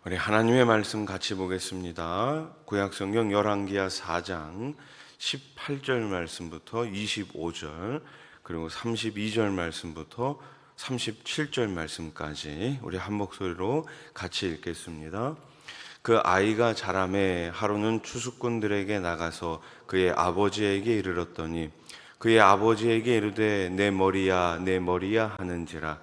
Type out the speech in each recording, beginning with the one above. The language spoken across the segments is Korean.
우리 하나님의 말씀 같이 보겠습니다. 구약성경 열왕기하 4장 18절 말씀부터 25절 그리고 32절 말씀부터 37절 말씀까지 우리 한 목소리로 같이 읽겠습니다. 그 아이가 자라매 하루는 추수꾼들에게 나가서 그의 아버지에게 이르렀더니 그의 아버지에게 이르되 내 머리야 내 머리야 하는지라.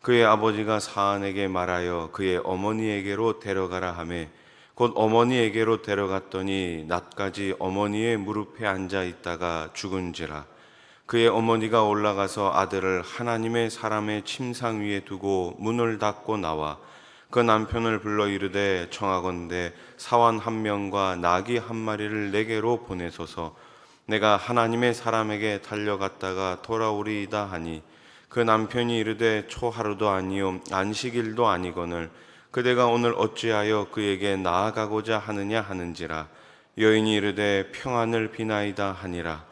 그의 아버지가 사안에게 말하여 그의 어머니에게로 데려가라 하매 곧 어머니에게로 데려갔더니 낮까지 어머니의 무릎에 앉아 있다가 죽은지라. 그의 어머니가 올라가서 아들을 하나님의 사람의 침상 위에 두고 문을 닫고 나와 그 남편을 불러 이르되 청하건대 사환 한 명과 나귀 한 마리를 내게로 보내소서. 내가 하나님의 사람에게 달려갔다가 돌아오리이다 하니 그 남편이 이르되 초하루도 아니요 안식일도 아니거늘 그대가 오늘 어찌하여 그에게 나아가고자 하느냐 하는지라. 여인이 이르되 평안을 비나이다 하니라.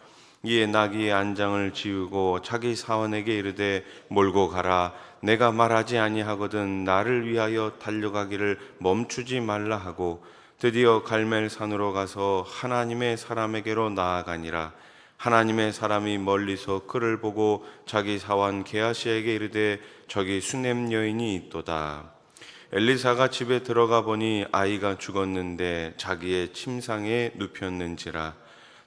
이에 나귀의 안장을 지우고 자기 사원에게 이르되 몰고 가라. 내가 말하지 아니하거든 나를 위하여 달려가기를 멈추지 말라 하고 드디어 갈멜산으로 가서 하나님의 사람에게로 나아가니라. 하나님의 사람이 멀리서 그를 보고 자기 사원 게하시에게 이르되 저기 수넴 여인이 있도다. 엘리사가 집에 들어가 보니 아이가 죽었는데 자기의 침상에 눕혔는지라.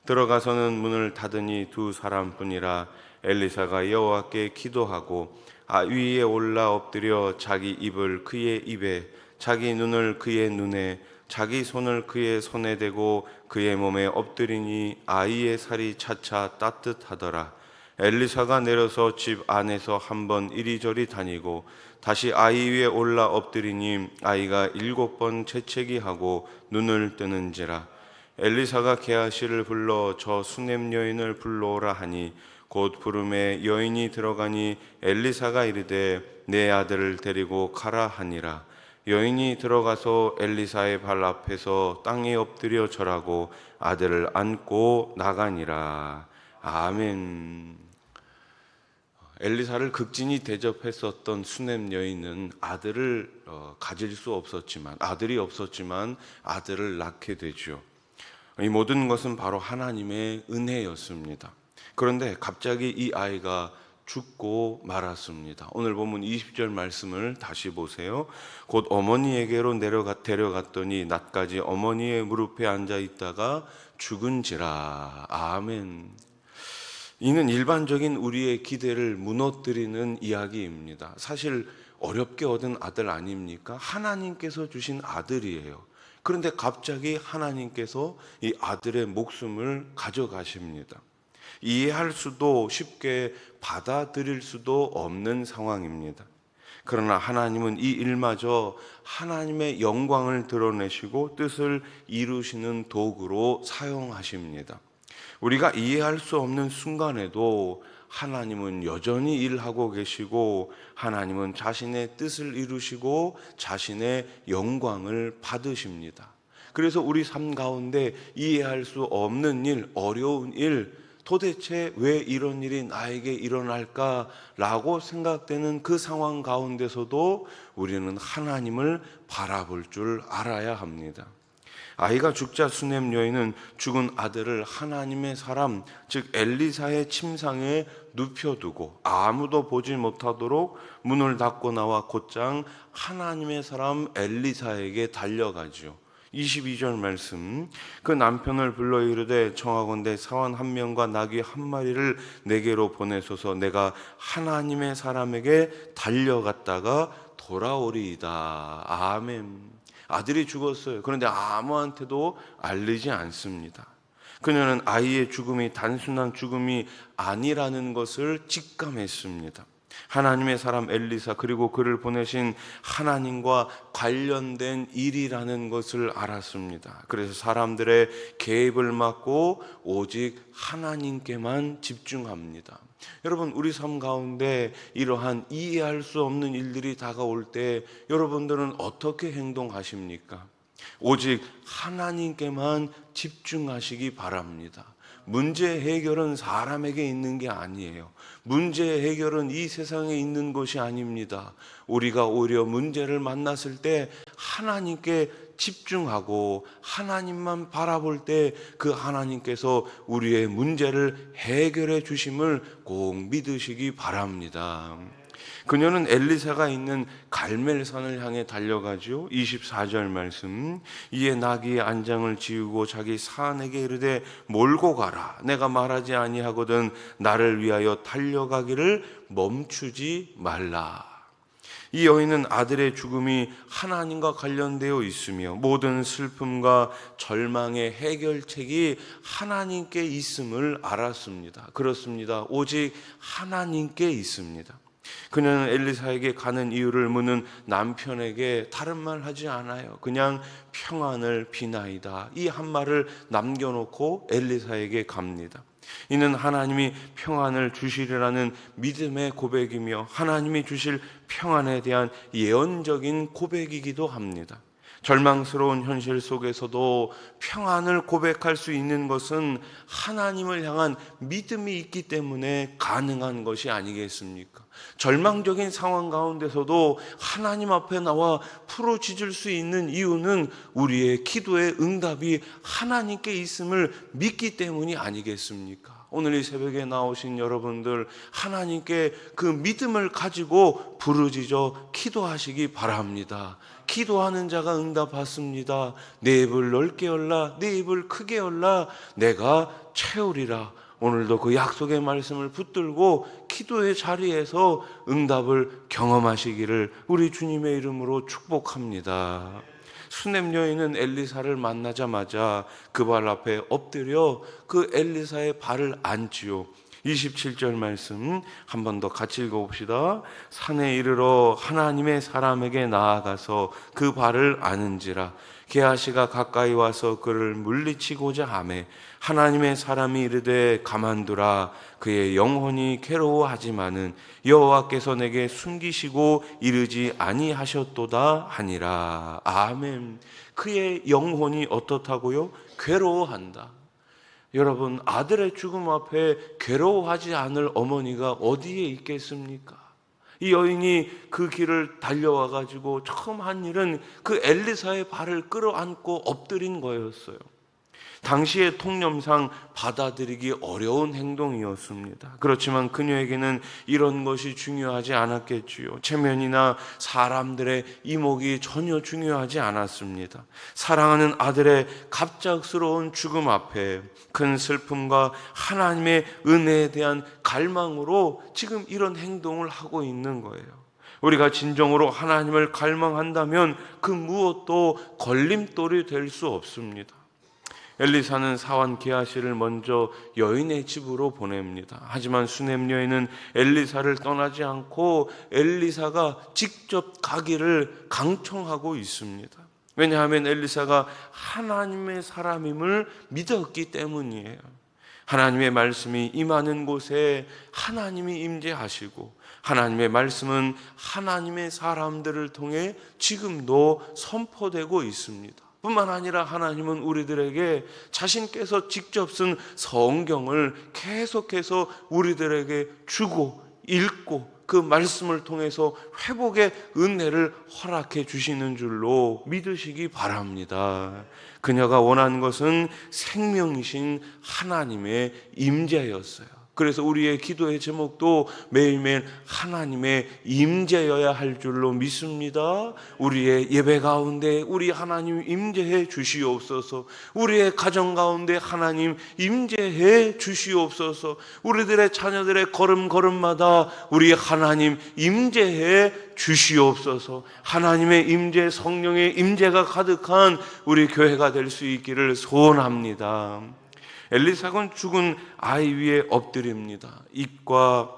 들어가서는 문을 닫으니 두 사람뿐이라. 엘리사가 여호와께 기도하고 위에 올라 엎드려 자기 입을 그의 입에 자기 눈을 그의 눈에 자기 손을 그의 손에 대고 그의 몸에 엎드리니 아이의 살이 차차 따뜻하더라. 엘리사가 내려서 집 안에서 한번 이리저리 다니고 다시 아이 위에 올라 엎드리니 아이가 7번 재채기하고 눈을 뜨는지라. 엘리사가 게하시를 불러 저 수넴 여인을 불러오라 하니 곧 부름에 여인이 들어가니 엘리사가 이르되 내 아들을 데리고 가라 하니라. 여인이 들어가서 엘리사의 발 앞에서 땅에 엎드려 절하고 아들을 안고 나가니라. 아멘. 엘리사를 극진히 대접했었던 수넴 여인은 아들을 가질 수 없었지만 아들이 없었지만 아들을 낳게 되죠. 이 모든 것은 바로 하나님의 은혜였습니다. 그런데 갑자기 이 아이가 죽고 말았습니다. 오늘 본문 20절 말씀을 다시 보세요. 곧 어머니에게로 데려갔더니 낮까지 어머니의 무릎에 앉아 있다가 죽은지라. 아멘. 이는 일반적인 우리의 기대를 무너뜨리는 이야기입니다. 사실 어렵게 얻은 아들 아닙니까? 하나님께서 주신 아들이에요. 그런데 갑자기 하나님께서 이 아들의 목숨을 가져가십니다. 이해할 수도 쉽게 받아들일 수도 없는 상황입니다. 그러나 하나님은 이 일마저 하나님의 영광을 드러내시고 뜻을 이루시는 도구로 사용하십니다. 우리가 이해할 수 없는 순간에도 하나님은 여전히 일하고 계시고 하나님은 자신의 뜻을 이루시고 자신의 영광을 받으십니다. 그래서 우리 삶 가운데 이해할 수 없는 일, 어려운 일, 도대체 왜 이런 일이 나에게 일어날까라고 생각되는 그 상황 가운데서도 우리는 하나님을 바라볼 줄 알아야 합니다. 아이가 죽자 수넴 여인은 죽은 아들을 하나님의 사람, 즉 엘리사의 침상에 눕혀두고 아무도 보지 못하도록 문을 닫고 나와 곧장 하나님의 사람 엘리사에게 달려가죠. 22절 말씀. 그 남편을 불러 이르되 청하건대 사원 한 명과 나귀 한 마리를 내게로 보내소서. 내가 하나님의 사람에게 달려갔다가 돌아오리이다. 아멘. 아들이 죽었어요. 그런데 아무한테도 알리지 않습니다. 그녀는 아이의 죽음이 단순한 죽음이 아니라는 것을 직감했습니다. 하나님의 사람 엘리사 그리고 그를 보내신 하나님과 관련된 일이라는 것을 알았습니다. 그래서 사람들의 개입을 막고 오직 하나님께만 집중합니다. 여러분, 우리 삶 가운데 이러한 이해할 수 없는 일들이 다가올 때 여러분들은 어떻게 행동하십니까? 오직 하나님께만 집중하시기 바랍니다. 문제 해결은 사람에게 있는 게 아니에요. 문제 해결은 이 세상에 있는 것이 아닙니다. 우리가 오히려 문제를 만났을 때 하나님께 집중하고 하나님만 바라볼 때 그 하나님께서 우리의 문제를 해결해 주심을 꼭 믿으시기 바랍니다. 그녀는 엘리사가 있는 갈멜산을 향해 달려가죠. 24절 말씀. 이에 나귀의 안장을 지우고 자기 사안에게 이르되 몰고 가라. 내가 말하지 아니하거든 나를 위하여 달려가기를 멈추지 말라. 이 여인은 아들의 죽음이 하나님과 관련되어 있으며 모든 슬픔과 절망의 해결책이 하나님께 있음을 알았습니다. 그렇습니다. 오직 하나님께 있습니다. 그녀는 엘리사에게 가는 이유를 묻는 남편에게 다른 말 하지 않아요. 그냥 평안을 비나이다, 이 한 말을 남겨놓고 엘리사에게 갑니다. 이는 하나님이 평안을 주시리라는 믿음의 고백이며 하나님이 주실 평안에 대한 예언적인 고백이기도 합니다. 절망스러운 현실 속에서도 평안을 고백할 수 있는 것은 하나님을 향한 믿음이 있기 때문에 가능한 것이 아니겠습니까? 절망적인 상황 가운데서도 하나님 앞에 나와 풀어지질 수 있는 이유는 우리의 기도의 응답이 하나님께 있음을 믿기 때문이 아니겠습니까? 오늘 이 새벽에 나오신 여러분들, 하나님께 그 믿음을 가지고 부르짖어 기도하시기 바랍니다. 기도하는 자가 응답받습니다. 내 입을 넓게 열라, 내 입을 크게 열라, 내가 채우리라. 오늘도 그 약속의 말씀을 붙들고 기도의 자리에서 응답을 경험하시기를 우리 주님의 이름으로 축복합니다. 수넴 여인은 엘리사를 만나자마자 그 발 앞에 엎드려 그 엘리사의 발을 안지요. 27절 말씀 한 번 더 같이 읽어봅시다. 산에 이르러 하나님의 사람에게 나아가서 그 발을 안은지라. 게하시가 가까이 와서 그를 물리치고자 하매 하나님의 사람이 이르되 가만두라. 그의 영혼이 괴로워하지만은 여호와께서 내게 숨기시고 이르지 아니하셨도다 하니라. 아멘. 그의 영혼이 어떻다고요? 괴로워한다. 여러분, 아들의 죽음 앞에 괴로워하지 않을 어머니가 어디에 있겠습니까? 이 여인이 그 길을 달려와 가지고 처음 한 일은 그 엘리사의 발을 끌어안고 엎드린 거였어요. 당시의 통념상 받아들이기 어려운 행동이었습니다. 그렇지만 그녀에게는 이런 것이 중요하지 않았겠지요. 체면이나 사람들의 이목이 전혀 중요하지 않았습니다. 사랑하는 아들의 갑작스러운 죽음 앞에 큰 슬픔과 하나님의 은혜에 대한 갈망으로 지금 이런 행동을 하고 있는 거예요. 우리가 진정으로 하나님을 갈망한다면 그 무엇도 걸림돌이 될 수 없습니다. 엘리사는 사환 게하시를 먼저 여인의 집으로 보냅니다. 하지만 수넴 여인은 엘리사를 떠나지 않고 엘리사가 직접 가기를 강청하고 있습니다. 왜냐하면 엘리사가 하나님의 사람임을 믿었기 때문이에요. 하나님의 말씀이 임하는 곳에 하나님이 임재하시고 하나님의 말씀은 하나님의 사람들을 통해 지금도 선포되고 있습니다. 뿐만 아니라 하나님은 우리들에게 자신께서 직접 쓴 성경을 계속해서 우리들에게 주고 읽고 그 말씀을 통해서 회복의 은혜를 허락해 주시는 줄로 믿으시기 바랍니다. 그녀가 원하는 것은 생명이신 하나님의 임재였어요. 그래서 우리의 기도의 제목도 매일매일 하나님의 임재여야 할 줄로 믿습니다. 우리의 예배 가운데 우리 하나님 임재해 주시옵소서. 우리의 가정 가운데 하나님 임재해 주시옵소서. 우리들의 자녀들의 걸음걸음마다 우리 하나님 임재해 주시옵소서. 하나님의 임재, 성령의 임재가 가득한 우리 교회가 될 수 있기를 소원합니다. 엘리사는 죽은 아이 위에 엎드립니다. 입과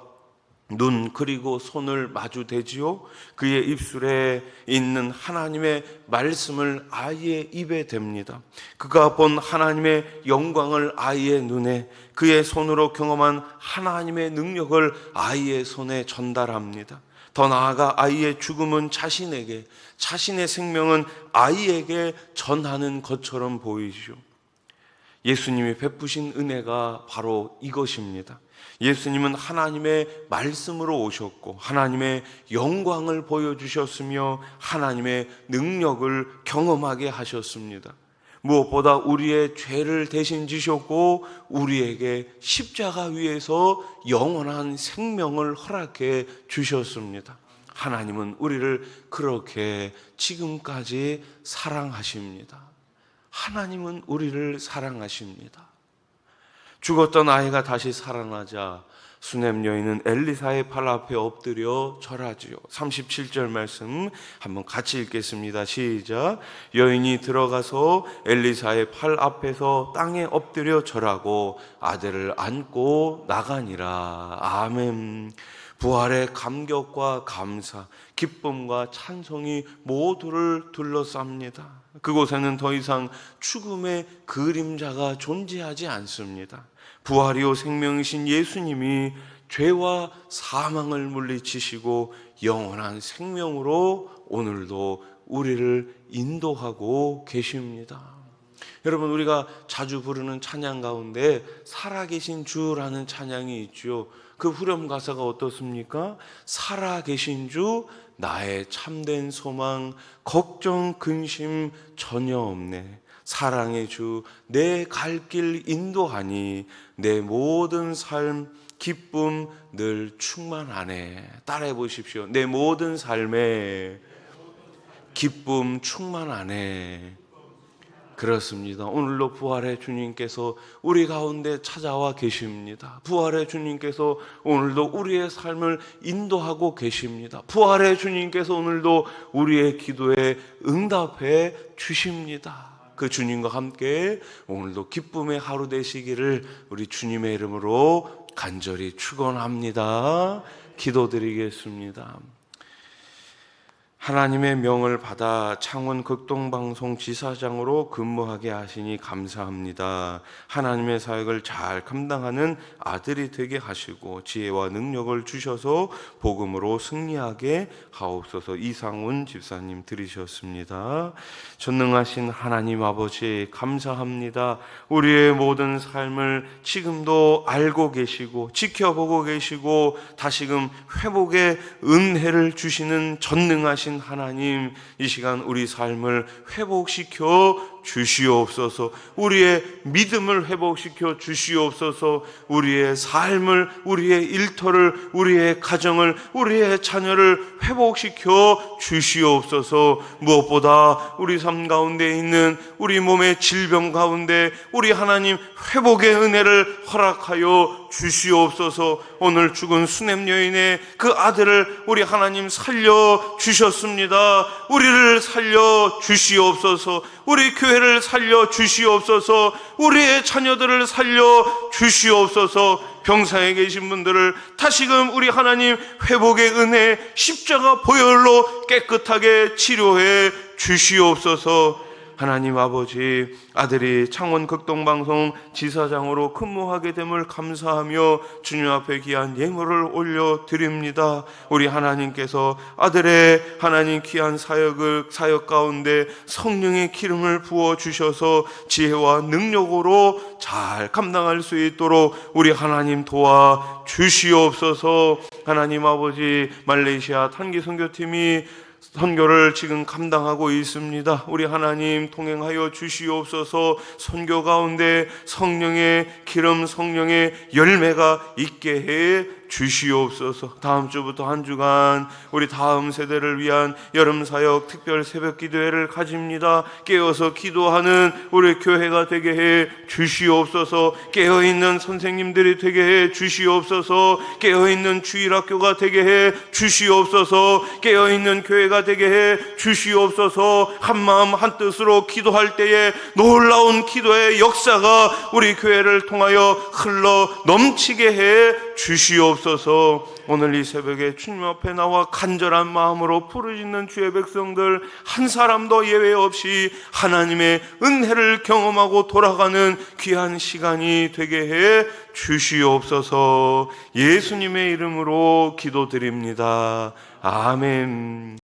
눈 그리고 손을 마주 대지요. 그의 입술에 있는 하나님의 말씀을 아이의 입에 댑니다. 그가 본 하나님의 영광을 아이의 눈에, 그의 손으로 경험한 하나님의 능력을 아이의 손에 전달합니다. 더 나아가 아이의 죽음은 자신에게, 자신의 생명은 아이에게 전하는 것처럼 보이죠. 예수님이 베푸신 은혜가 바로 이것입니다. 예수님은 하나님의 말씀으로 오셨고 하나님의 영광을 보여주셨으며 하나님의 능력을 경험하게 하셨습니다. 무엇보다 우리의 죄를 대신 지셨고 우리에게 십자가 위에서 영원한 생명을 허락해 주셨습니다. 하나님은 우리를 그렇게 지금까지 사랑하십니다. 하나님은 우리를 사랑하십니다. 죽었던 아이가 다시 살아나자 수넴 여인은 엘리사의 발 앞에 엎드려 절하지요. 37절 말씀 한번 같이 읽겠습니다. 시작. 여인이 들어가서 엘리사의 팔 앞에서 땅에 엎드려 절하고 아들을 안고 나가니라. 아멘. 부활의 감격과 감사, 기쁨과 찬송이 모두를 둘러쌉니다. 그곳에는 더 이상 죽음의 그림자가 존재하지 않습니다. 부활이요 생명이신 예수님이 죄와 사망을 물리치시고 영원한 생명으로 오늘도 우리를 인도하고 계십니다. 여러분, 우리가 자주 부르는 찬양 가운데 살아계신 주라는 찬양이 있죠. 그 후렴 가사가 어떻습니까? 살아계신 주 나의 참된 소망, 걱정 근심 전혀 없네. 사랑의 주 내 갈 길 인도하니 내 모든 삶 기쁨 늘 충만하네. 따라해 보십시오. 내 모든 삶에 기쁨 충만하네. 그렇습니다. 오늘도 부활의 주님께서 우리 가운데 찾아와 계십니다. 부활의 주님께서 오늘도 우리의 삶을 인도하고 계십니다. 부활의 주님께서 오늘도 우리의 기도에 응답해 주십니다. 그 주님과 함께 오늘도 기쁨의 하루 되시기를 우리 주님의 이름으로 간절히 축원합니다. 기도드리겠습니다. 하나님의 명을 받아 창원 극동방송 지사장으로 근무하게 하시니 감사합니다. 하나님의 사역을 잘 감당하는 아들이 되게 하시고 지혜와 능력을 주셔서 복음으로 승리하게 하옵소서. 이상훈 집사님 들으셨습니다. 전능하신 하나님 아버지 감사합니다. 우리의 모든 삶을 지금도 알고 계시고 지켜보고 계시고 다시금 회복의 은혜를 주시는 전능하신 하나님, 이 시간 우리 삶을 회복시켜 주시옵소서. 우리의 믿음을 회복시켜 주시옵소서. 우리의 삶을, 우리의 일터를, 우리의 가정을, 우리의 자녀를 회복시켜 주시옵소서. 무엇보다 우리 삶 가운데 있는 우리 몸의 질병 가운데 우리 하나님 회복의 은혜를 허락하여 주시옵소서. 오늘 죽은 수넴 여인의 그 아들을 우리 하나님 살려 주셨습니다. 우리를 살려 주시옵소서. 우리 교회를 살려 주시옵소서. 우리의 자녀들을 살려 주시옵소서. 병상에 계신 분들을 다시금 우리 하나님 회복의 은혜 십자가 보혈로 깨끗하게 치료해 주시옵소서. 하나님 아버지, 아들이 창원 극동방송 지사장으로 근무하게 됨을 감사하며 주님 앞에 귀한 예물을 올려드립니다. 우리 하나님께서 아들의 하나님 귀한 사역 가운데 성령의 기름을 부어주셔서 지혜와 능력으로 잘 감당할 수 있도록 우리 하나님 도와 주시옵소서. 하나님 아버지, 말레이시아 단기 선교팀이 선교를 지금 감당하고 있습니다. 우리 하나님 통행하여 주시옵소서. 선교 가운데 성령의 기름, 성령의 열매가 있게 해 주시옵소서. 다음 주부터 한 주간 우리 다음 세대를 위한 여름사역 특별 새벽 기도회를 가집니다. 깨어서 기도하는 우리 교회가 되게 해 주시옵소서. 깨어있는 선생님들이 되게 해 주시옵소서. 깨어있는 주일학교가 되게 해 주시옵소서. 깨어있는 교회가 되게 해 주시옵소서. 한마음 한뜻으로 기도할 때에 놀라운 기도의 역사가 우리 교회를 통하여 흘러 넘치게 해 주시옵소서. 오늘 이 새벽에 주님 앞에 나와 간절한 마음으로 부르짖는 주의 백성들 한 사람도 예외 없이 하나님의 은혜를 경험하고 돌아가는 귀한 시간이 되게 해 주시옵소서. 예수님의 이름으로 기도드립니다. 아멘.